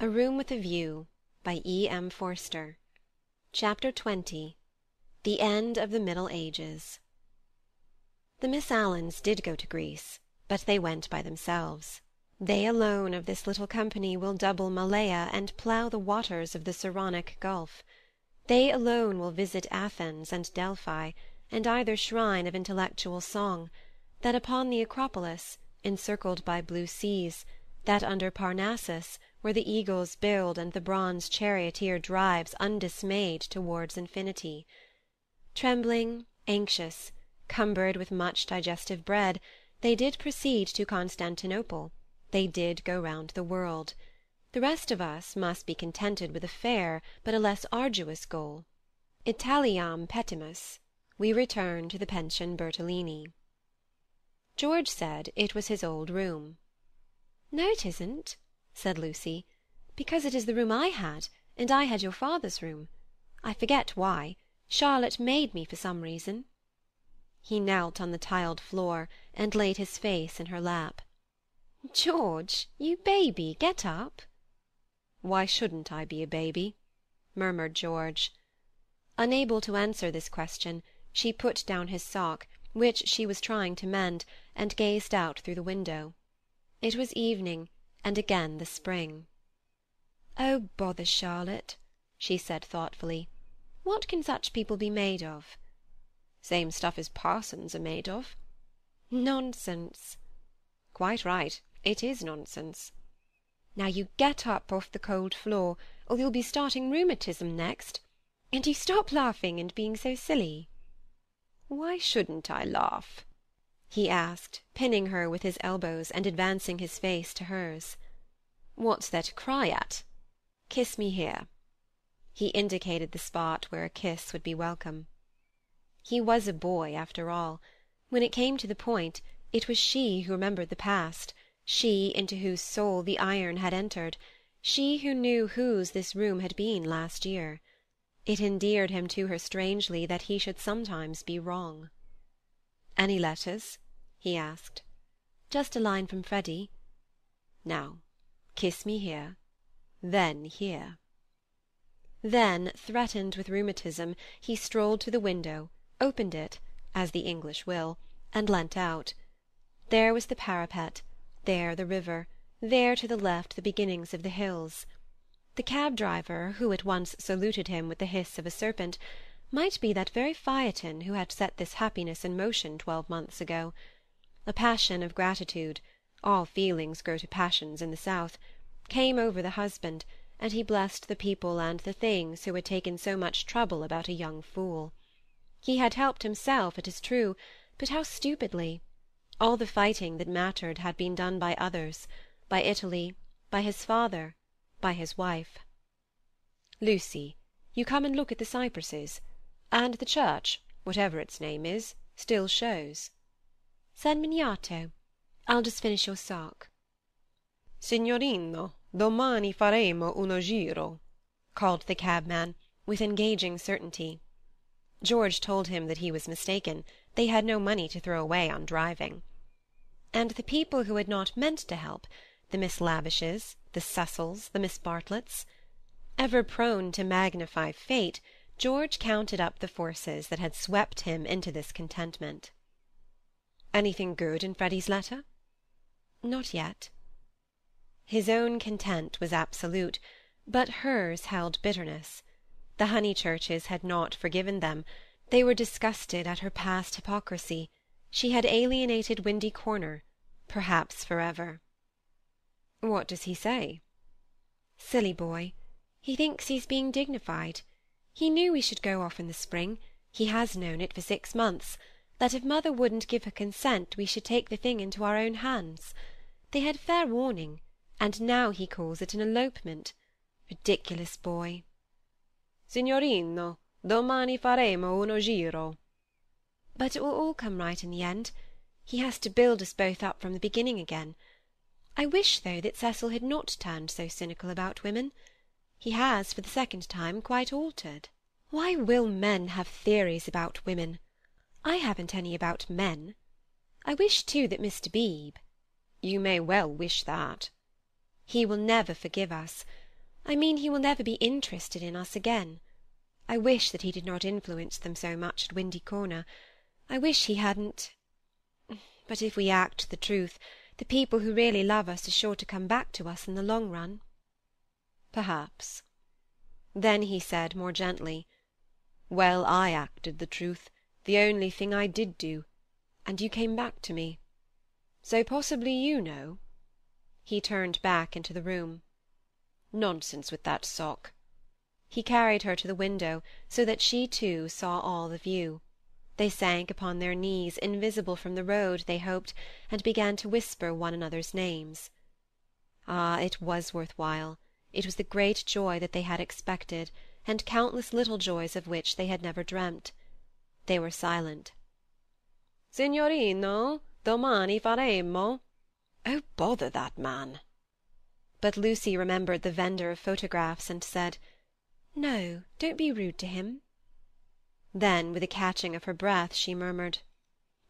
A Room with a View by E. M. Forster. Chapter 20. The End of the Middle Ages. The Miss Alans did go to Greece, but they went by themselves. They alone of this little company will double Malea and plough the waters of the Saronic Gulf. They alone will visit Athens and Delphi, and either shrine of intellectual song, that upon the Acropolis, encircled by blue seas, that under Parnassus, where the eagles build and the bronze charioteer drives undismayed towards infinity. Trembling, anxious, cumbered with much digestive bread, they did proceed to Constantinople, they did go round the world. The rest of us must be contented with a fair but a less arduous goal. Italiam petimus. We return to the Pension Bertolini. George said it was his old room. "No, it isn't," said Lucy, "because it is the room I had, and I had your father's room. I forget why. Charlotte made me for some reason." He knelt on the tiled floor and laid his face in her lap. "George, you baby, get up." "Why shouldn't I be a baby?" murmured George. Unable to answer this question, she put down his sock, which she was trying to mend, and gazed out through the window. It was evening, and again the spring. "Oh, bother Charlotte," she said thoughtfully. "What can such people be made of?" "Same stuff as parsons are made of." "Nonsense." "Quite right. It is nonsense." "Now you get up off the cold floor, or you'll be starting rheumatism next. And you stop laughing and being so silly." "Why shouldn't I laugh?" he asked, pinning her with his elbows and advancing his face to hers. "What's there to cry at? Kiss me here." He indicated the spot where a kiss would be welcome. He was a boy, after all. When it came to the point, it was she who remembered the past, she into whose soul the iron had entered, she who knew whose this room had been last year. It endeared him to her strangely that he should sometimes be wrong. "Any letters?" he asked. "Just a line from Freddy." "Now, kiss me here, then here." Then, threatened with rheumatism, he strolled to the window, opened it, as the English will, and leant out. There was the parapet, there the river, there to the left the beginnings of the hills. The cab-driver, who at once saluted him with the hiss of a serpent, might be that very Phaeton who had set this happiness in motion 12 months ago. A passion of gratitude, all feelings grow to passions in the south, came over the husband, and he blessed the people and the things who had taken so much trouble about a young fool. He had helped himself, it is true, but how stupidly! All the fighting that mattered had been done by others, by Italy, by his father, by his wife. "Lucy, you come and look at the cypresses, and the church, whatever its name is, still shows." "San Miniato. I'll just finish your sock." "Signorino, domani faremo uno giro," called the cabman, with engaging certainty. George told him that he was mistaken. They had no money to throw away on driving. And the people who had not meant to help, the Miss Lavishes, the Cecils, the Miss Bartletts. Ever prone to magnify fate, George counted up the forces that had swept him into this contentment. "Anything good in Freddy's letter?" "Not yet." His own content was absolute, but hers held bitterness. The Honeychurches had not forgiven them. They were disgusted at her past hypocrisy. She had alienated Windy Corner, perhaps forever. "What does he say?" "Silly boy. He thinks he's being dignified. He knew we should go off in the spring, he has known it for 6 months, that if mother wouldn't give her consent we should take the thing into our own hands. They had fair warning, and now he calls it an elopement. Ridiculous boy." "Signorino, domani faremo uno giro." "But it will all come right in the end. He has to build us both up from the beginning again. I wish, though, that Cecil had not turned so cynical about women. He has, for the second time, quite altered. Why will men have theories about women? I haven't any about men. I wish, too, that Mr. Beebe—" "You may well wish that." "He will never forgive us. I mean he will never be interested in us again. I wish that he did not influence them so much at Windy Corner. I wish he hadn't. But if we act the truth, the people who really love us are sure to come back to us in the long run." "Perhaps." Then he said more gently, "Well, I acted the truth, the only thing I did do, and you came back to me. So possibly you know—" He turned back into the room. "Nonsense with that sock." He carried her to the window, so that she too saw all the view. They sank upon their knees, invisible from the road, they hoped, and began to whisper one another's names. Ah, it was worth while. It was the great joy that they had expected, and countless little joys of which they had never dreamt. They were silent. "Signorino, domani faremo." "Oh, bother that man!" But Lucy remembered the vendor of photographs and said, "No, don't be rude to him." Then, with a catching of her breath, she murmured,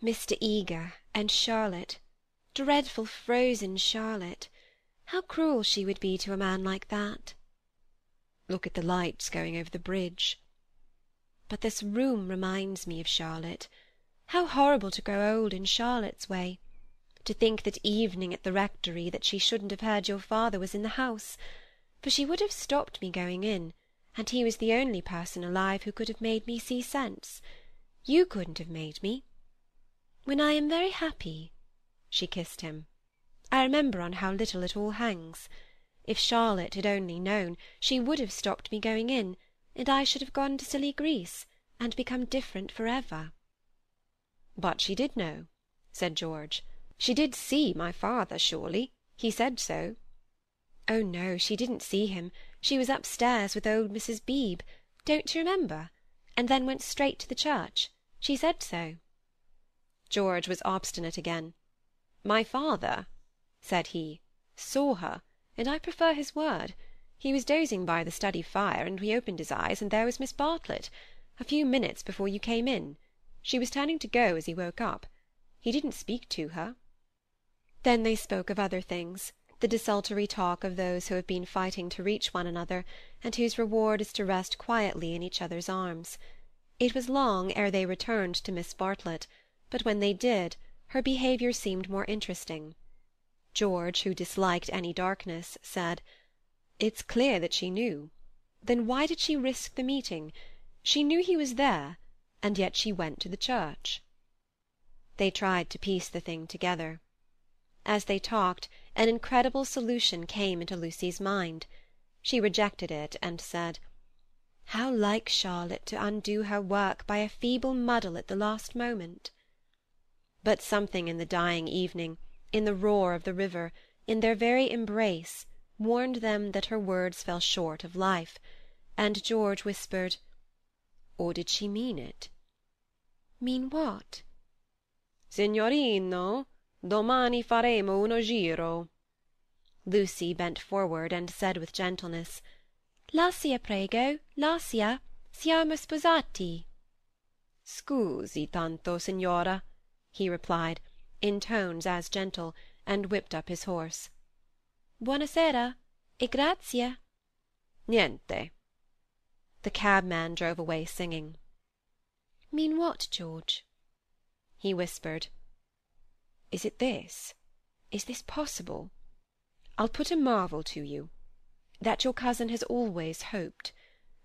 "Mr. Eager and Charlotte, dreadful frozen Charlotte. How cruel she would be to a man like that." "Look at the lights going over the bridge." "But this room reminds me of Charlotte. How horrible to grow old in Charlotte's way. To think that evening at the rectory that she shouldn't have heard your father was in the house, for she would have stopped me going in, and he was the only person alive who could have made me see sense. You couldn't have made me. When I am very happy—" She kissed him. "I remember on how little it all hangs. If Charlotte had only known, she would have stopped me going in, and I should have gone to Scilly Grease, and become different for ever." "But she did know," said George. "She did see my father, surely? He said so." "Oh, no, she didn't see him. She was upstairs with old Mrs. Beebe, don't you remember? And then went straight to the church. She said so." George was obstinate again. "My father," said he, "saw her, and I prefer his word. He was dozing by the study fire, and he opened his eyes, and there was Miss Bartlett, a few minutes before you came in. She was turning to go as he woke up. He didn't speak to her." Then they spoke of other things, the desultory talk of those who have been fighting to reach one another, and whose reward is to rest quietly in each other's arms. It was long ere they returned to Miss Bartlett, but when they did, her behaviour seemed more interesting. George, who disliked any darkness, said, "It's clear that she knew. Then why did she risk the meeting? She knew he was there, and yet she went to the church." They tried to piece the thing together. As they talked, an incredible solution came into Lucy's mind. She rejected it and said, "How like Charlotte to undo her work by a feeble muddle at the last moment!" But something in the dying evening, in the roar of the river, in their very embrace, warned them that her words fell short of life, and George whispered, "Or did she mean it?" "Mean what?" "Signorino, domani faremo uno giro." Lucy bent forward and said with gentleness, "Lascia, prego, lascia. Siamo sposati." "Scusi tanto, signora," he replied, in tones as gentle, and whipped up his horse. "Buona sera, e grazie." "Niente." The cabman drove away singing. "Mean what, George?" He whispered, "Is it this? Is this possible? I'll put a marvel to you, that your cousin has always hoped,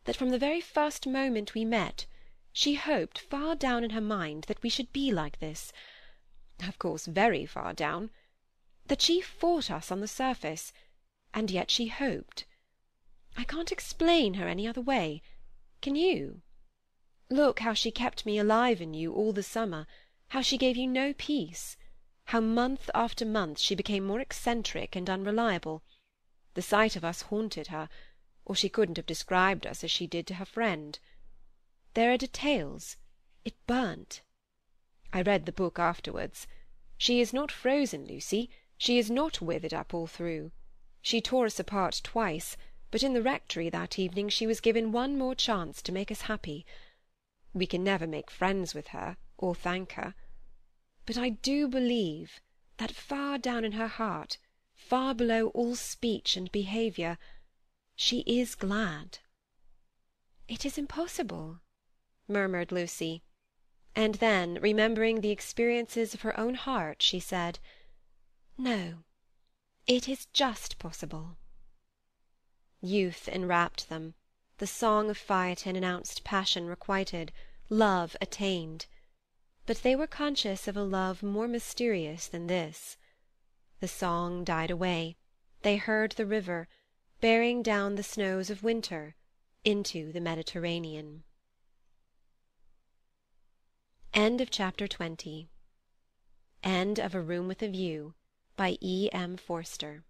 that from the very first moment we met, she hoped far down in her mind that we should be like this, of course very far down, that she fought us on the surface, and yet she hoped. I can't explain her any other way. Can you? Look how she kept me alive in you all the summer, how she gave you no peace, how month after month she became more eccentric and unreliable. The sight of us haunted her, or she couldn't have described us as she did to her friend. There are details. It burnt. I read the book afterwards. She is not frozen, Lucy. She is not withered up all through. She tore us apart twice, but in the rectory that evening she was given one more chance to make us happy. We can never make friends with her, or thank her. But I do believe that far down in her heart, far below all speech and behaviour, She is glad." "It is impossible," murmured Lucy, and then, remembering the experiences of her own heart, she said, "No, it is just possible." Youth enwrapped them. The song of Phaethon announced passion requited, love attained. But they were conscious of a love more mysterious than this. The song died away. They heard the river, bearing down the snows of winter into the Mediterranean. End of Chapter 20. End of A Room with a View by E. M. Forster.